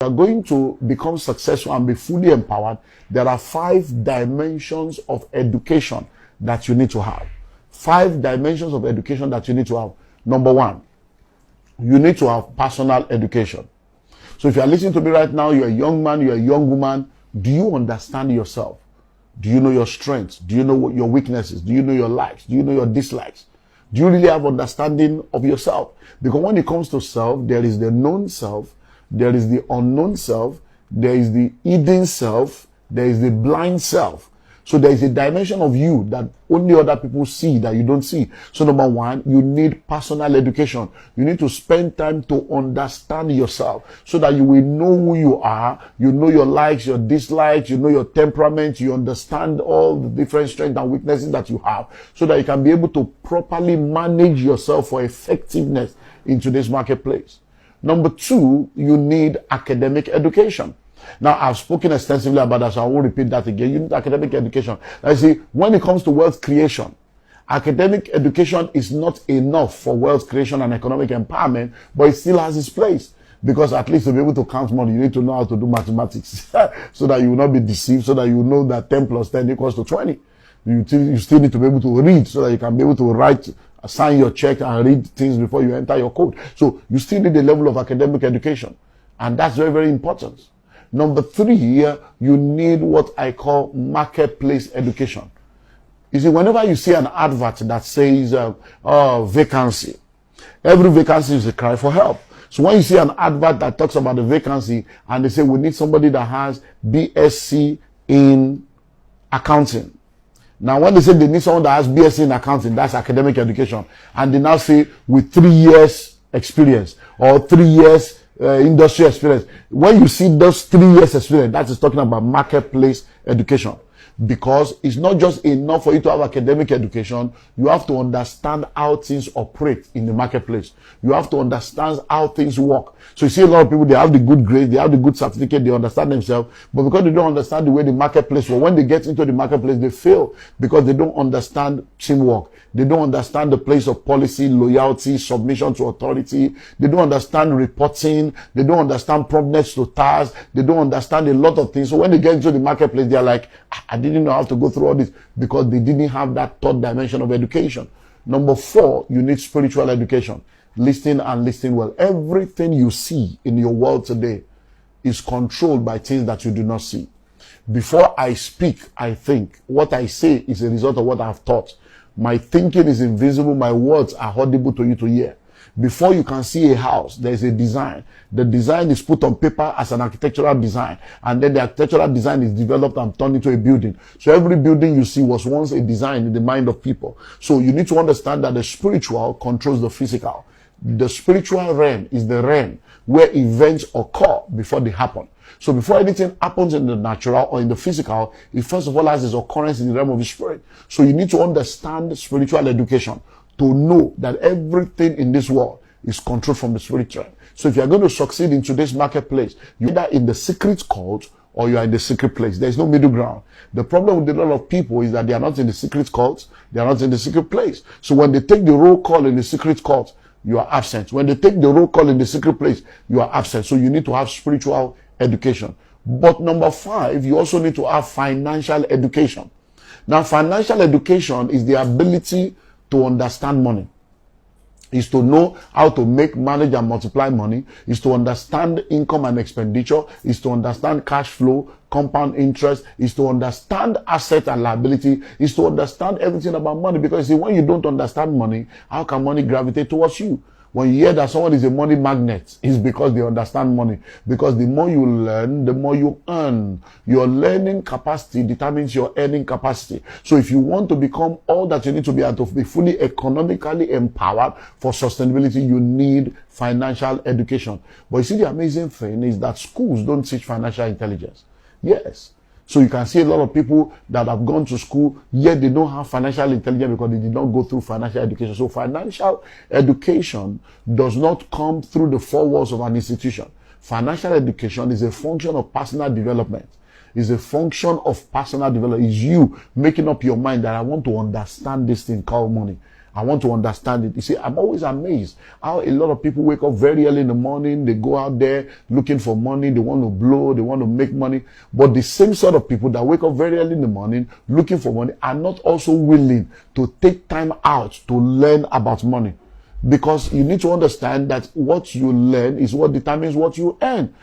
you are going to become successful and be fully empowered, there are 5 dimensions of education that you need to have. 5 dimensions of education that you need to have. Number 1, you need to have personal education. So if you are listening to me right now, you're a young man, you're a young woman, do you understand yourself? Do you know your strengths? Do you know what your weaknesses? Do you know your likes? Do you know your dislikes? Do you really have understanding of yourself? Because when it comes to self, there is the known self, there is the unknown self, there is the hidden self, there is the blind self. So there is a dimension of you that only other people see that you don't see. So number 1, you need personal education. You need to spend time to understand yourself so that you will know who you are. You know your likes, your dislikes, you know your temperament. You understand all the different strengths and weaknesses that you have so that you can be able to properly manage yourself for effectiveness in today's marketplace. Number 2, you need academic education. Now, I've spoken extensively about that, so I won't repeat that again. You need academic education. I see, when it comes to wealth creation, academic education is not enough for wealth creation and economic empowerment, but it still has its place. Because at least to be able to count money, you need to know how to do mathematics so that you will not be deceived, so that you know that 10 plus 10 equals to 20. You still need to be able to read so that you can be able to write, sign your check and read things before you enter your code. So you still need a level of academic education. And that's very, very important. Number 3, you need what I call marketplace education. You see, whenever you see an advert that says, vacancy, every vacancy is a cry for help. So when you see an advert that talks about the vacancy and they say, we need somebody that has BSc in accounting. Now, when they say they need someone that has BSc in accounting, that's academic education. And they now say with 3 years experience or 3 years industry experience. When you see those 3 years experience, that is talking about marketplace education. Because it's not just enough for you to have academic education. You have to understand how things operate in the marketplace. You have to understand how things work. So you see a lot of people, they have the good grades, they have the good certificate, they understand themselves, but because they don't understand the way the marketplace works, when they get into the marketplace, they fail because they don't understand teamwork. They don't understand the place of policy, loyalty, submission to authority. They don't understand reporting. They don't understand promptness to tasks. They don't understand a lot of things. So when they get into the marketplace, they're like, I didn't know how to go through all this, because they didn't have that third dimension of education. Number 4, you need spiritual education. Listen and listen well. Everything you see in your world today is controlled by things that you do not see. Before I speak, I think. What I say is a result of what I've taught. My thinking is invisible. My words are audible to you to hear. Before you can see a house, there is a design. The design is put on paper as an architectural design. And then the architectural design is developed and turned into a building. So every building you see was once a design in the mind of people. So you need to understand that the spiritual controls the physical. The spiritual realm is the realm where events occur before they happen. So before anything happens in the natural or in the physical, it first of all has its occurrence in the realm of the spirit. So you need to understand spiritual education to know that everything in this world is controlled from the spirit realm. So if you are going to succeed in today's marketplace, you're either in the secret cult or you are in the secret place. There is no middle ground. The problem with a lot of people is that they are not in the secret cult, they are not in the secret place. So when they take the roll call in the secret cult, you are absent. When they take the roll call in the secret place, you are absent. So you need to have spiritual education. But number 5, you also need to have financial education. Now, financial education is the ability to understand money. Is to know how to make, manage, and multiply money. Is to understand income and expenditure. Is to understand cash flow, compound interest. Is to understand asset and liability. Is to understand everything about money. Because see, when you don't understand money, how can money gravitate towards you? When you hear that someone is a money magnet, it's because they understand money. Because the more you learn, the more you earn. Your learning capacity determines your earning capacity. So if you want to become all that you need to be and to be fully economically empowered for sustainability, you need financial education. But you see, the amazing thing is that schools don't teach financial intelligence. Yes. So you can see a lot of people that have gone to school, yet they don't have financial intelligence because they did not go through financial education. So financial education does not come through the 4 walls of an institution. Financial education is a function of personal development. It's a function of personal development. It's you making up your mind that I want to understand this thing called money. I want to understand it. You see, I'm always amazed how a lot of people wake up very early in the morning. They go out there looking for money. They want to blow. They want to make money. But the same sort of people that wake up very early in the morning looking for money are not also willing to take time out to learn about money. Because you need to understand that what you learn is what determines what you earn.